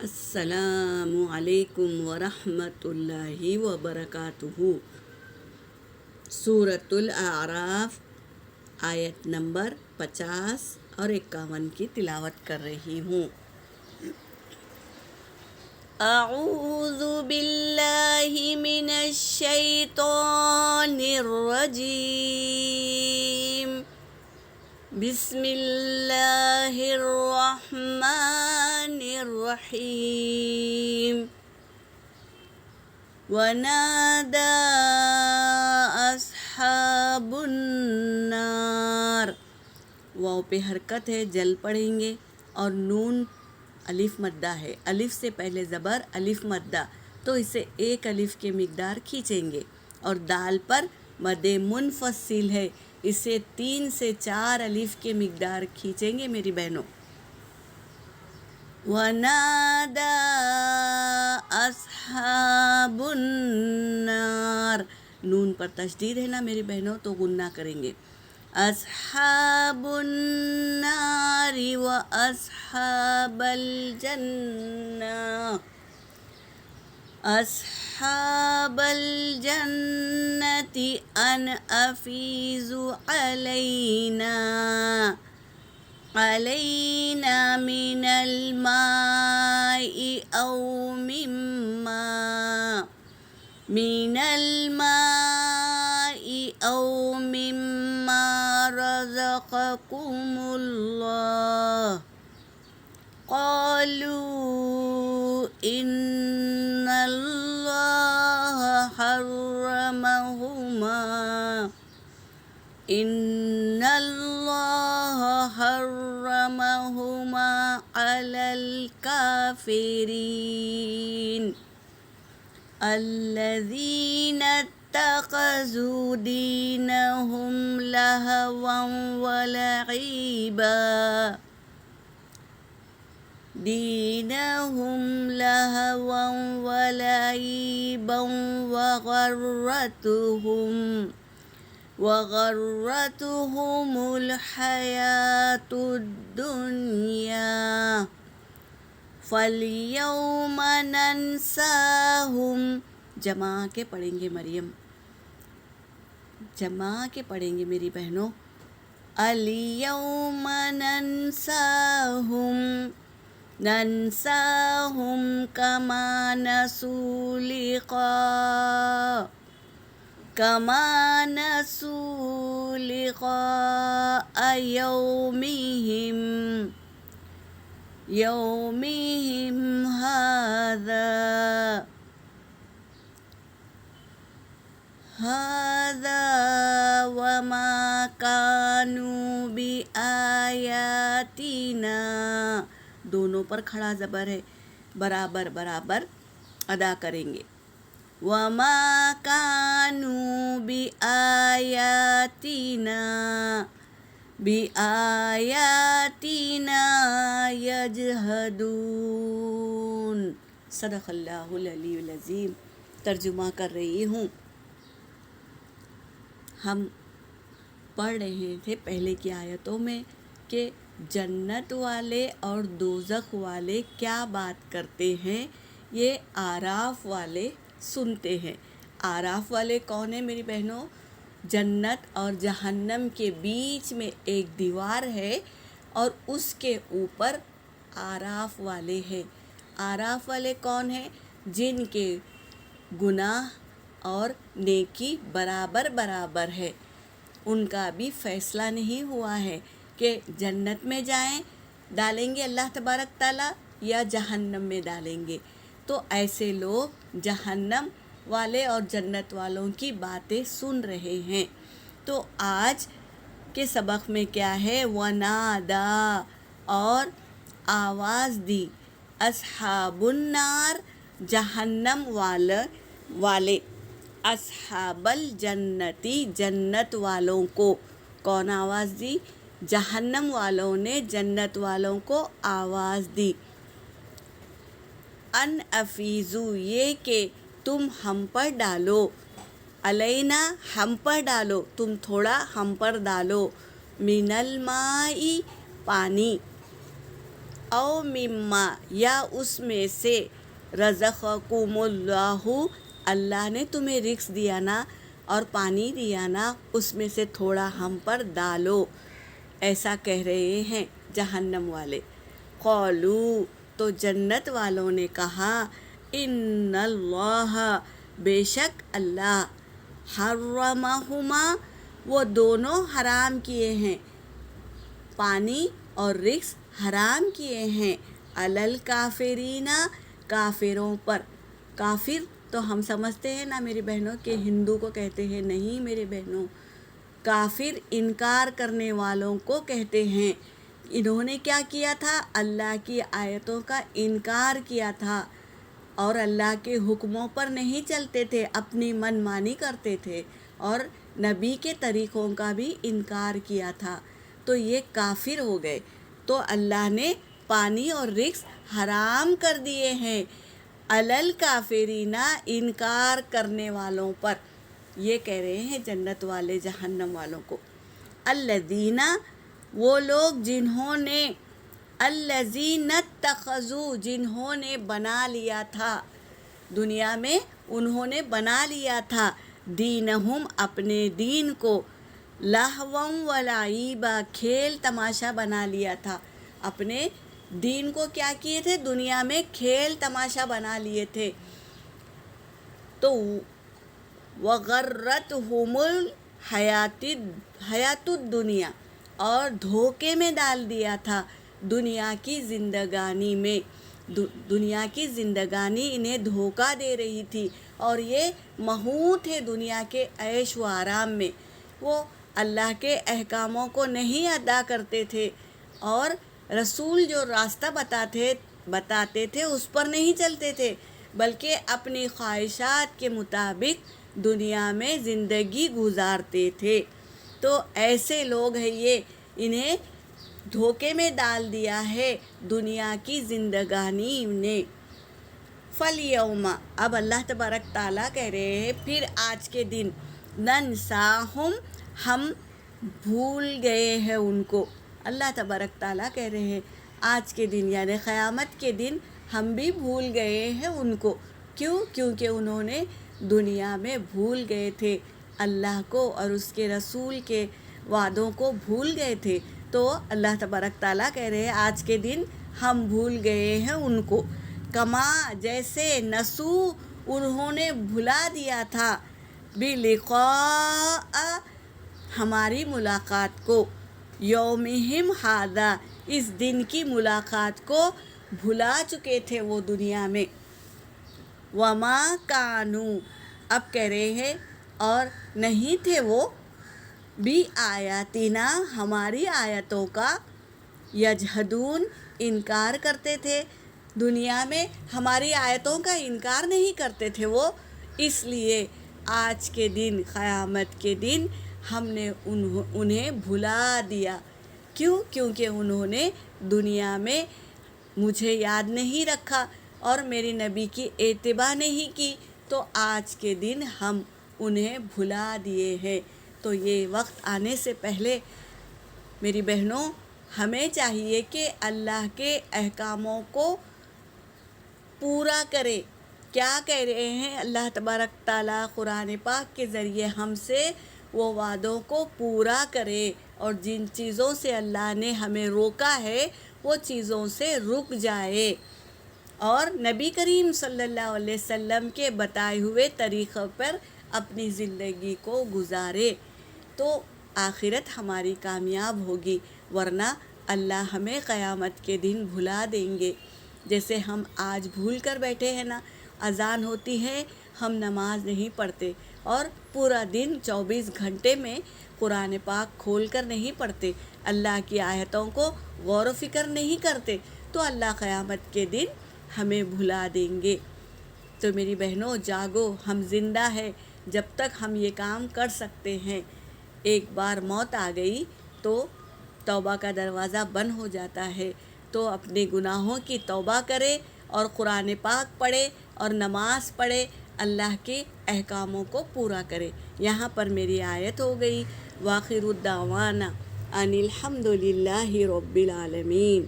السلام علیکم ورحمۃ اللہ وبرکاتہ۔ سورۃ الاعراف آیت نمبر 50 اور 51 کی تلاوت کر رہی ہوں۔ اعوذ باللہ من الشیطان الرجیم، بسم اللہ الرحمن الرحیم۔ ونادى اصحاب النار، واو پہ حرکت ہے، جل پڑھیں گے، اور نون الف مدہ ہے، الف سے پہلے زبر، الف مدہ، تو اسے ایک الف کے مقدار کھینچیں گے، اور دال پر مد منفصل ہے، اسے 3 سے 4 الف کے مقدار کھینچیں گے میری بہنوں۔ وَنَادَى أَصْحَابُ النَّارِ، نون پر تشدید ہے نا میری بہنوں، تو غنہ کریں گے۔ اصحاب النار واصحاب الجنہ، اصحاب الجنة ان افیضوا علینا من الماء او مما رزقكم اللہ، قالوا ان اللہ حرمهما على الكافرين الذين اتخذوا دينهم لهوا ولعبا وغرتهم الحياة الدنيا فاليوم ننساهم، جمع کے پڑھیں گے مریم، جمع کے پڑھیں گے میری بہنوں، اليوم ننساهم كما نسوا لقاء يومهم هذا وما كانوا بآياتنا، دونوں پر کھڑا زبر ہے، برابر برابر ادا کریں گے۔ وما كانوا بآياتنا يجحدون۔ صدق اللہ العلی العظیم۔ ترجمہ کر رہی ہوں۔ ہم پڑھ رہے تھے پہلے کی آیتوں میں کہ جنت والے اور دوزخ والے کیا بات کرتے ہیں، یہ آراف والے سنتے ہیں۔ آراف والے کون ہیں میری بہنوں؟ جنت اور جہنم کے بیچ میں ایک دیوار ہے اور اس کے اوپر آراف والے ہیں۔ آراف والے کون ہیں؟ جن کے گناہ اور نیکی برابر برابر ہے، ان کا بھی فیصلہ نہیں ہوا ہے کہ جنت میں جائیں ڈالیں گے اللہ تبارک تعالیٰ یا جہنم میں ڈالیں گے، تو ایسے لوگ جہنم والے اور جنت والوں کی باتیں سن رہے ہیں۔ تو آج کے سبق میں کیا ہے؟ ونادا، اور آواز دی، اصحاب النار، جہنم والے، اصحاب الجنتی، جنت والوں کو، کون آواز دی؟ جہنم والوں نے جنت والوں کو آواز دی، ان افیزو، یہ کہ تم ہم پر ڈالو، علینا، ہم پر ڈالو، تم تھوڑا ہم پر ڈالو، من الماء، پانی، او مما یا اس میں سے رزقکم اللہ اللہ نے تمہیں رزق دیا نا اور پانی دیا نا اس میں سے تھوڑا ہم پر ڈالو، ایسا کہہ رہے ہیں جہنم والے۔ قالو تو جنت والوں نے کہا ان اللہ بے شک اللہ حرمہما وہ دونوں حرام کیے ہیں، پانی اور رزق حرام کیے ہیں، علل کافرین کافروں پر۔ کافر تو ہم سمجھتے ہیں نا میری بہنوں کہ ہندو کو کہتے ہیں، نہیں میرے بہنوں، کافر انکار کرنے والوں کو کہتے ہیں۔ انہوں نے کیا کیا تھا؟ اللہ کی آیتوں کا انکار کیا تھا اور اللہ کے حکموں پر نہیں چلتے تھے، اپنی من مانی کرتے تھے اور نبی کے طریقوں کا بھی انکار کیا تھا، تو یہ کافر ہو گئے۔ تو اللہ نے پانی اور رزق حرام کر دیے ہیں علل کافرین انکار کرنے والوں پر۔ یہ کہہ رہے ہیں جنت والے جہنم والوں کو۔ الذین وہ لوگ جنہوں نے الذین اتخذوا جنہوں نے بنا لیا تھا دنیا میں، انہوں نے بنا لیا تھا دینہم اپنے دین کو لہوا و لعبا کھیل تماشا بنا لیا تھا، اپنے دین کو کیا کیے تھے؟ دنیا میں کھیل تماشا بنا لیے تھے۔ تو وغرتہم حیات الدنیا اور دھوکے میں ڈال دیا تھا دنیا کی زندگانی میں، دنیا کی زندگانی انہیں دھوکہ دے رہی تھی اور یہ محو تھے دنیا کے عیش و آرام میں، وہ اللہ کے احکاموں کو نہیں ادا کرتے تھے اور رسول جو راستہ بتاتے تھے اس پر نہیں چلتے تھے، بلکہ اپنی خواہشات کے مطابق دنیا میں زندگی گزارتے تھے۔ تو ایسے لوگ ہیں یہ، انہیں دھوکے میں ڈال دیا ہے دنیا کی زندگانی نے۔ فَالْيَوْمَ اب اللہ تبارک تعالیٰ کہہ رہے ہیں پھر آج کے دن ننساہم ہم بھول گئے ہیں ان کو۔ اللہ تبارک تعالیٰ کہہ رہے ہیں آج کے دن یعنی قیامت کے دن ہم بھی بھول گئے ہیں ان کو۔ کیوں؟ کیونکہ انہوں نے دنیا میں بھول گئے تھے اللہ کو اور اس کے رسول کے وعدوں کو بھول گئے تھے، تو اللہ تبارک تعالیٰ کہہ رہے ہیں آج کے دن ہم بھول گئے ہیں ان کو، کما جیسے نسو انہوں نے بھلا دیا تھا بلقاء ہماری ملاقات کو، یومہم ھذا اس دن کی ملاقات کو بھلا چکے تھے وہ دنیا میں۔ وما کانوا اب کہہ رہے ہیں اور نہیں تھے وہ بھی آیاتنا ہماری آیتوں کا یجحدون انکار کرتے تھے، دنیا میں ہماری آیتوں کا انکار نہیں کرتے تھے وہ، اس لیے آج کے دن قیامت کے دن ہم نے انہیں بھلا دیا۔ کیوں؟ کیونکہ انہوں نے دنیا میں مجھے یاد نہیں رکھا اور میری نبی کی اتباع نہیں کی، تو آج کے دن ہم انہیں بھلا دیے ہیں۔ تو یہ وقت آنے سے پہلے میری بہنوں ہمیں چاہیے کہ اللہ کے احکاموں کو پورا کرے۔ کیا کہہ رہے ہیں اللہ تبارک تعالیٰ قرآن پاک کے ذریعے ہم سے؟ وہ وعدوں کو پورا کرے اور جن چیزوں سے اللہ نے ہمیں روکا ہے وہ چیزوں سے رک جائے اور نبی کریم صلی اللہ علیہ وسلم کے بتائے ہوئے طریقوں پر اپنی زندگی کو گزارے، تو آخرت ہماری کامیاب ہوگی، ورنہ اللہ ہمیں قیامت کے دن بھلا دیں گے۔ جیسے ہم آج بھول کر بیٹھے ہیں نا، اذان ہوتی ہے ہم نماز نہیں پڑھتے اور پورا دن 24 گھنٹے میں قرآن پاک کھول کر نہیں پڑھتے، اللہ کی آیتوں کو غور و فکر نہیں کرتے، تو اللہ قیامت کے دن ہمیں بھلا دیں گے۔ تو میری بہنوں جاگو، ہم زندہ ہیں جب تک ہم یہ کام کر سکتے ہیں، ایک بار موت آ گئی تو توبہ کا دروازہ بند ہو جاتا ہے، تو اپنے گناہوں کی توبہ کرے اور قرآن پاک پڑھے اور نماز پڑھے، اللہ کے احکاموں کو پورا کرے۔ یہاں پر میری آیت ہو گئی، وآخر الدعوانا ان الحمد للہ رب العالمین۔